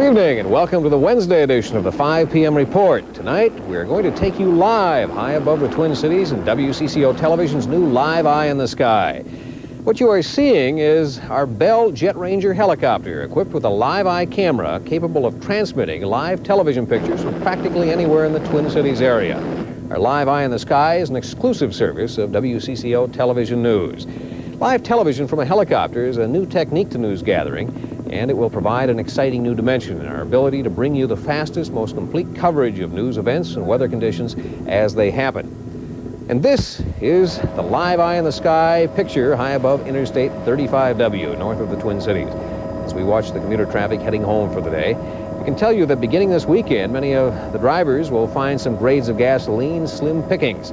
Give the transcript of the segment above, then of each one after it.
evening and welcome to the Wednesday edition of the 5 p.m. Report. Tonight, we're going to take you live high above the Twin Cities in WCCO Television's new Live Eye in the Sky. What you are seeing is our Bell Jet Ranger helicopter equipped with a Live Eye camera capable of transmitting live television pictures from practically anywhere in the Twin Cities area. Our Live Eye in the Sky is an exclusive service of WCCO Television News. Live television from a helicopter is a new technique to news gathering, and it will provide an exciting new dimension in our ability to bring you the fastest, most complete coverage of news events and weather conditions as they happen. And this is the Live Eye in the Sky picture high above Interstate 35W, north of the Twin Cities. As we watch the commuter traffic heading home for the day, we can tell you that beginning this weekend, many of the drivers will find some grades of gasoline slim pickings.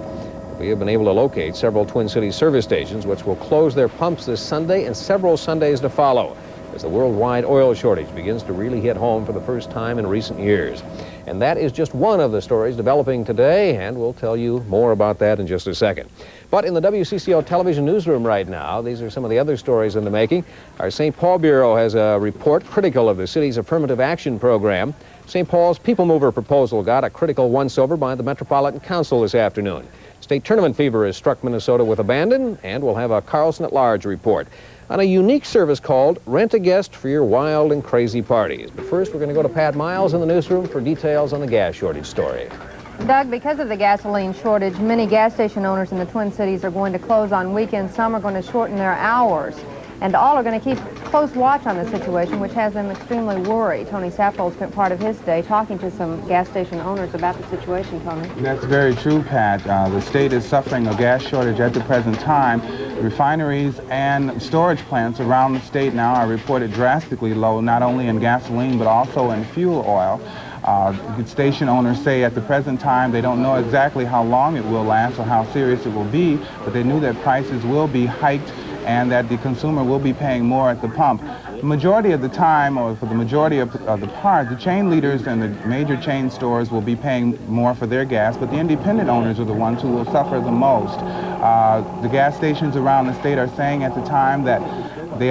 We have been able to locate several Twin Cities service stations which will close their pumps this Sunday and several Sundays to follow, as the worldwide oil shortage begins to really hit home for the first time in recent years. And that is just one of the stories developing today, and we'll tell you more about that in just a second. But in the WCCO television newsroom right now, these are some of the other stories in the making. Our St. Paul Bureau has a report critical of the city's affirmative action program. St. Paul's People Mover proposal got a critical once-over by the Metropolitan Council this afternoon. State tournament fever has struck Minnesota with abandon, and we'll have a Carlson at Large report on a unique service called Rent a Guest for your wild and crazy parties. But first, we're going to go to Pat Miles in the newsroom for details on the gas shortage story. Doug, because of the gasoline shortage, many gas station owners in the Twin Cities are going to close on weekends. Some are going to shorten their hours. And all are going to keep close watch on the situation, which has them extremely worried. Tony Saffold spent part of his day talking to some gas station owners about the situation, Tony. That's very true, Pat. The state is suffering a gas shortage at the present time. Refineries and storage plants around the state now are reported drastically low, not only in gasoline, but also in fuel oil. Station owners say at the present time they don't know exactly how long it will last or how serious it will be, but they knew that prices will be hiked and that the consumer will be paying more at the pump. The majority of the time, or for the majority of the part, the chain leaders and the major chain stores will be paying more for their gas, but the independent owners are the ones who will suffer the most. The gas stations around the state are saying at the time that they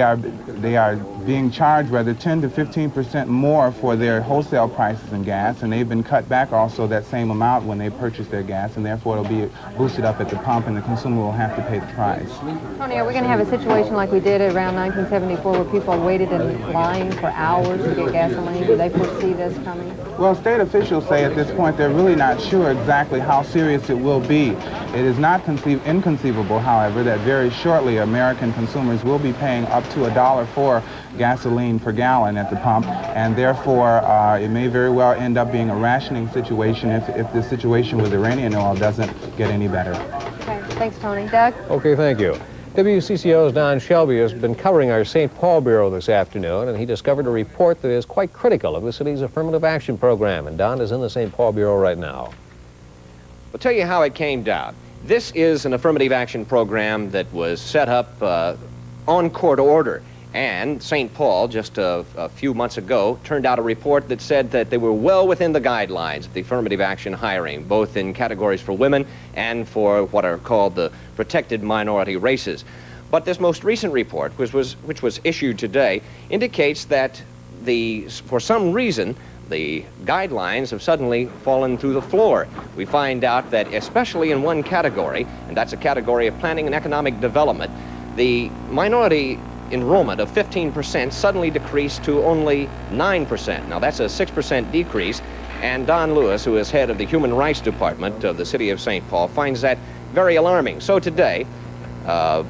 are being charged rather 10 to 15% more for their wholesale prices in gas, and they've been cut back also that same amount when they purchase their gas, and therefore it'll be boosted up at the pump and the consumer will have to pay the price. Tony, are we going to have a situation like we did around 1974 where people waited in line for hours to get gasoline? Do they foresee this coming? Well, state officials say at this point they're really not sure exactly how serious it will be. It is not inconceivable, however, that very shortly American consumers will be paying up to $1 for gasoline per gallon at the pump, and therefore it may very well end up being a rationing situation if the situation with Iranian oil doesn't get any better. Okay, thanks, Tony. Doug? Okay, thank you. WCCO's Don Shelby has been covering our St. Paul Bureau this afternoon, and he discovered a report that is quite critical of the city's affirmative action program. And Don is in the St. Paul Bureau right now. I'll tell you how it came down. This is an affirmative action program that was set up on court order. And St. Paul, just a few months ago, turned out a report that said that they were well within the guidelines of the affirmative action hiring, both in categories for women and for what are called the protected minority races. But this most recent report, which was issued today, indicates that for some reason, the guidelines have suddenly fallen through the floor. We find out that especially in one category, and that's a category of planning and economic development, the minority enrollment of 15% suddenly decreased to only 9%. Now that's a 6% decrease, and Don Lewis, who is head of the Human Rights Department of the City of St. Paul, finds that very alarming. So today,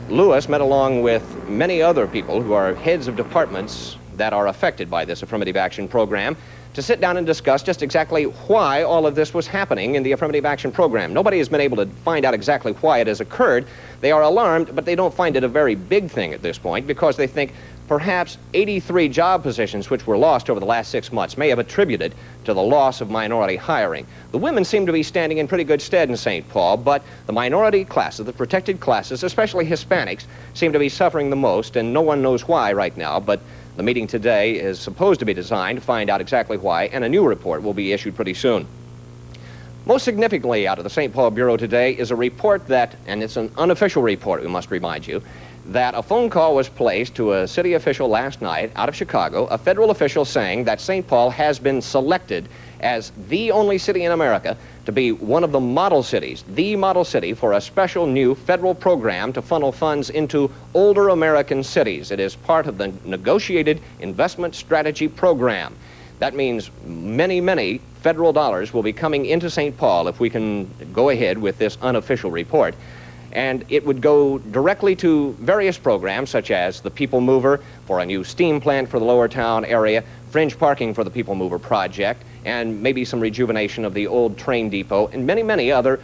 Lewis met along with many other people who are heads of departments that are affected by this affirmative action program to sit down and discuss just exactly why all of this was happening in the affirmative action program. Nobody has been able to find out exactly why it has occurred. They are alarmed, but they don't find it a very big thing at this point because they think perhaps 83 job positions which were lost over the last 6 months may have attributed to the loss of minority hiring. The women seem to be standing in pretty good stead in St. Paul, but the minority classes, the protected classes, especially Hispanics, seem to be suffering the most, and no one knows why right now, but the meeting today is supposed to be designed to find out exactly why, and a new report will be issued pretty soon. Most significantly out of the St. Paul Bureau today is a report that, and it's an unofficial report, we must remind you, that a phone call was placed to a city official last night out of Chicago, a federal official saying that St. Paul has been selected as the only city in America to be one of the model cities, the model city for a special new federal program to funnel funds into older American cities. It is part of the Negotiated Investment Strategy Program. That means many, many federal dollars will be coming into St. Paul if we can go ahead with this unofficial report. And it would go directly to various programs such as the People Mover for a new steam plant for the Lower Town area, fringe parking for the People Mover project, and maybe some rejuvenation of the old train depot, and many, many other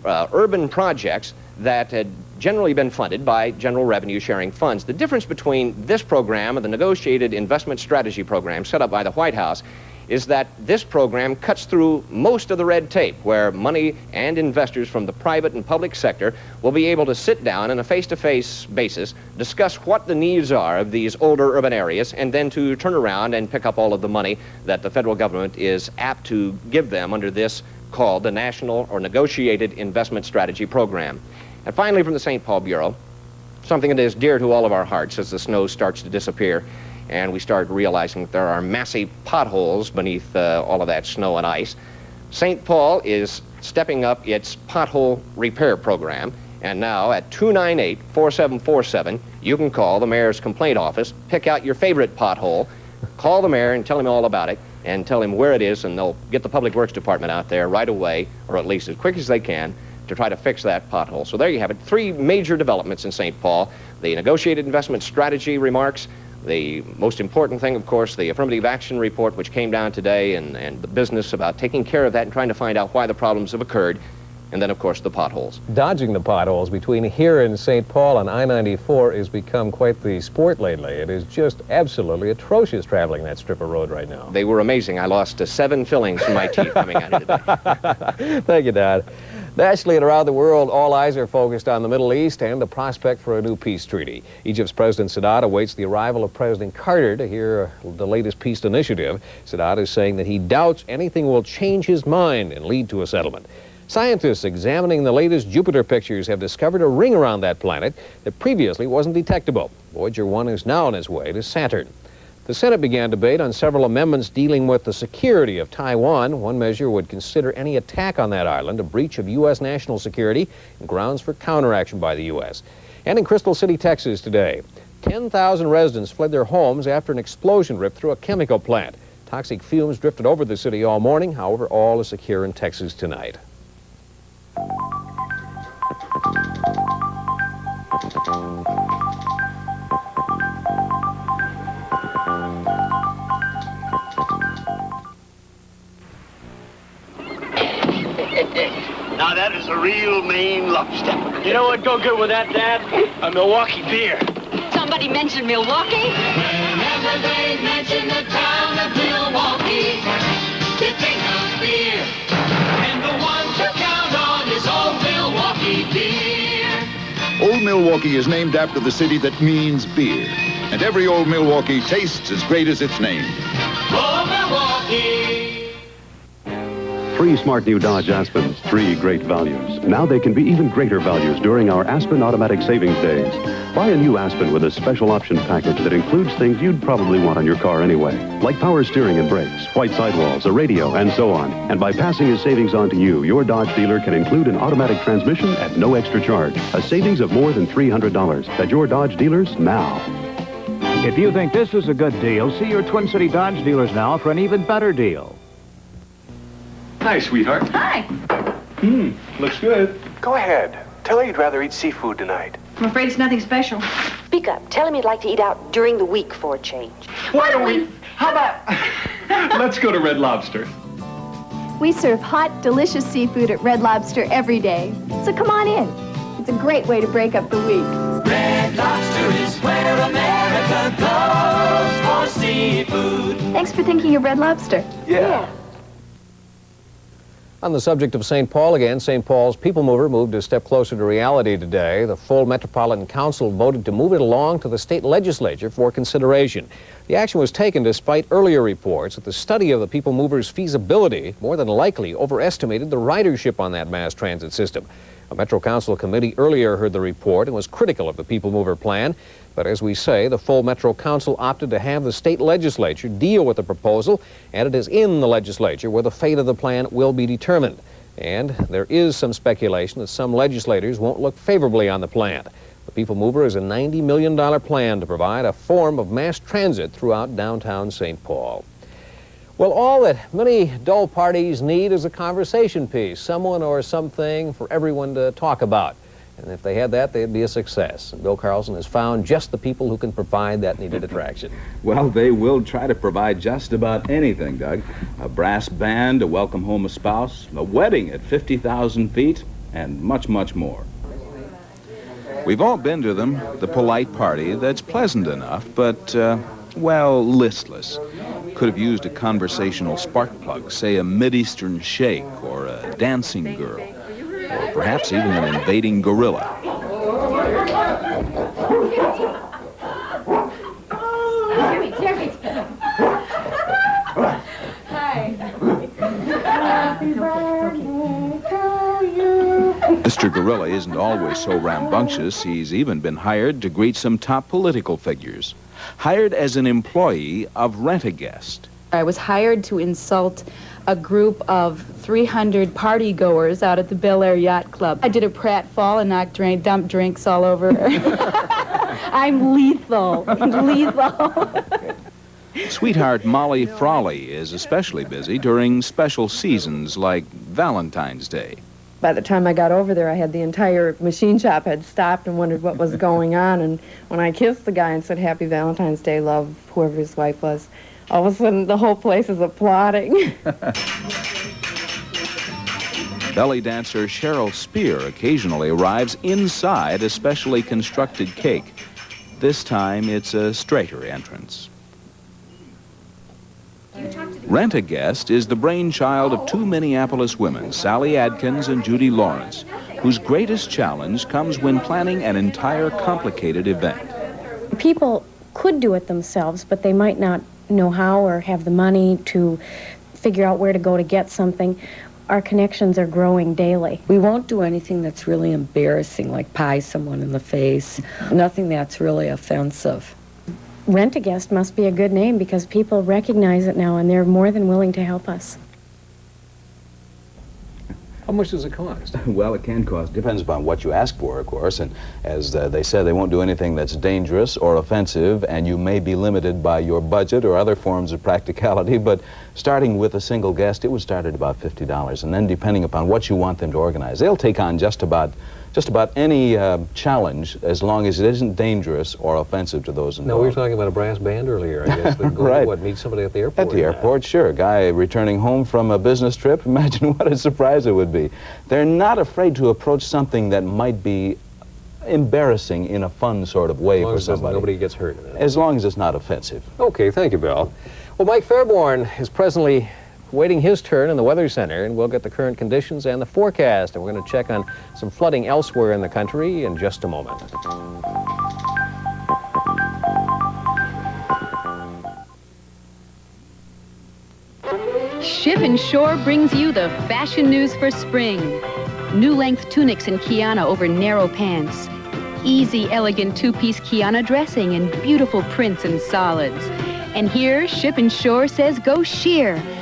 urban projects that had generally been funded by general revenue sharing funds. The difference between this program and the Negotiated Investment Strategy Program set up by the White House is that this program cuts through most of the red tape, where money and investors from the private and public sector will be able to sit down on a face-to-face basis, discuss what the needs are of these older urban areas, and then to turn around and pick up all of the money that the federal government is apt to give them under this called the National or Negotiated Investment Strategy Program. And finally, from the St. Paul Bureau, something that is dear to all of our hearts as the snow starts to disappear and we start realizing that there are massive potholes beneath all of that snow and ice. St. Paul is stepping up its pothole repair program, and now at 298-4747, you can call the mayor's complaint office, pick out your favorite pothole, call the mayor and tell him all about it, and tell him where it is, and they'll get the Public Works Department out there right away, or at least as quick as they can, to try to fix that pothole. So there you have it, 3 major developments in St. Paul: the Negotiated Investment Strategy remarks, the most important thing, of course, the Affirmative Action Report, which came down today, and the business about taking care of that and trying to find out why the problems have occurred, and then, of course, the potholes. Dodging the potholes between here and St. Paul on I-94 has become quite the sport lately. It is just absolutely atrocious traveling that strip of road right now. They were amazing. I lost 7 fillings from my teeth coming out of today. Thank you, Don. Nationally and around the world, all eyes are focused on the Middle East and the prospect for a new peace treaty. Egypt's President Sadat awaits the arrival of President Carter to hear the latest peace initiative. Sadat is saying that he doubts anything will change his mind and lead to a settlement. Scientists examining the latest Jupiter pictures have discovered a ring around that planet that previously wasn't detectable. Voyager 1 is now on its way to Saturn. The Senate began debate on several amendments dealing with the security of Taiwan. One measure would consider any attack on that island a breach of U.S. national security and grounds for counteraction by the U.S. And in Crystal City, Texas today, 10,000 residents fled their homes after an explosion ripped through a chemical plant. Toxic fumes drifted over the city all morning. However, all is secure in Texas tonight. Now that is a real Maine lobster. You know what go good with that, Dad? A Milwaukee beer. Somebody mentioned Milwaukee? Whenever they mention the town of Milwaukee, you think of beer. And the one to count on is Old Milwaukee beer. Old Milwaukee is named after the city that means beer. And every Old Milwaukee tastes as great as its name. Old Milwaukee. 3 smart new Dodge Aspens, 3 great values. Now they can be even greater values during our Aspen Automatic Savings Days. Buy a new Aspen with a special option package that includes things you'd probably want on your car anyway, like power steering and brakes, white sidewalls, a radio, and so on. And by passing his savings on to you, your Dodge dealer can include an automatic transmission at no extra charge. A savings of more than $300 at your Dodge dealers now. If you think this is a good deal, see your Twin City Dodge dealers now for an even better deal. Hi, sweetheart. Hi. Looks good. Go ahead. Tell her you'd rather eat seafood tonight. I'm afraid it's nothing special. Speak up. Tell him you'd like to eat out during the week for a change. Why don't we? How about? Let's go to Red Lobster. We serve hot, delicious seafood at Red Lobster every day. So come on in. It's a great way to break up the week. Red Lobster is where America goes for seafood. Thanks for thinking of Red Lobster. Yeah. On the subject of St. Paul again, St. Paul's People Mover moved a step closer to reality today. The full Metropolitan Council voted to move it along to the state legislature for consideration. The action was taken despite earlier reports that the study of the People Mover's feasibility more than likely overestimated the ridership on that mass transit system. A Metro Council committee earlier heard the report and was critical of the People Mover plan. But as we say, the full Metro Council opted to have the state legislature deal with the proposal, and it is in the legislature where the fate of the plan will be determined. And there is some speculation that some legislators won't look favorably on the plan. The People Mover is a $90 million plan to provide a form of mass transit throughout downtown St. Paul. Well, all that many dull parties need is a conversation piece, someone or something for everyone to talk about. And if they had that, they'd be a success. And Bill Carlson has found just the people who can provide that needed attraction. Well, they will try to provide just about anything, Doug. A brass band to welcome home a spouse, a wedding at 50,000 feet, and much, much more. We've all been to them, the polite party that's pleasant enough, but, well, listless. Could have used a conversational spark plug, say a Mideastern sheikh or a dancing girl, or perhaps even an invading gorilla. Mr. Gorilla isn't always so rambunctious. He's even been hired to greet some top political figures. Hired as an employee of Rent-A-Guest. I was hired to insult a group of 300 party-goers out at the Bel Air Yacht Club. I did a pratfall and dumped drinks all over. I'm lethal. Lethal. Sweetheart Molly Frawley is especially busy during special seasons like Valentine's Day. By the time I got over there, I had the entire machine shop had stopped and wondered what was going on. And when I kissed the guy and said, "Happy Valentine's Day, love," whoever his wife was, all of a sudden the whole place is applauding. Belly dancer Cheryl Spear occasionally arrives inside a specially constructed cake. This time it's a straighter entrance. Rent-A-Guest is the brainchild of two Minneapolis women, Sally Adkins and Judy Lawrence, whose greatest challenge comes when planning an entire complicated event. People could do it themselves, but they might not know how or have the money to figure out where to go to get something. Our connections are growing daily. We won't do anything that's really embarrassing, like pie someone in the face. Nothing that's really offensive. Rent-A-Guest must be a good name because people recognize it now and they're more than willing to help us. How much does it cost? Well, it can cost. Depends upon what you ask for, of course. And as they said, they won't do anything that's dangerous or offensive, and you may be limited by your budget or other forms of practicality. But starting with a single guest, it would start at about $50. And then depending upon what you want them to organize, they'll take on just about any challenge as long as it isn't dangerous or offensive to those involved. No, we were talking about a brass band earlier, I guess. Right. What, meet somebody at the airport? At the airport, sure. A guy returning home from a business trip, imagine what a surprise it would be. They're not afraid to approach something that might be embarrassing in a fun sort of way for somebody. Nobody gets hurt. As long as it's not offensive. Okay, thank you, Bill. Well, Mike Fairborn is presently waiting his turn in the Weather Center, and we'll get the current conditions and the forecast, and we're going to check on some flooding elsewhere in the country in just a moment. Ship and Shore brings you the fashion news for spring. New length tunics in Kiana over narrow pants. Easy, elegant two-piece Kiana dressing and beautiful prints and solids. And here, Ship and Shore says go sheer.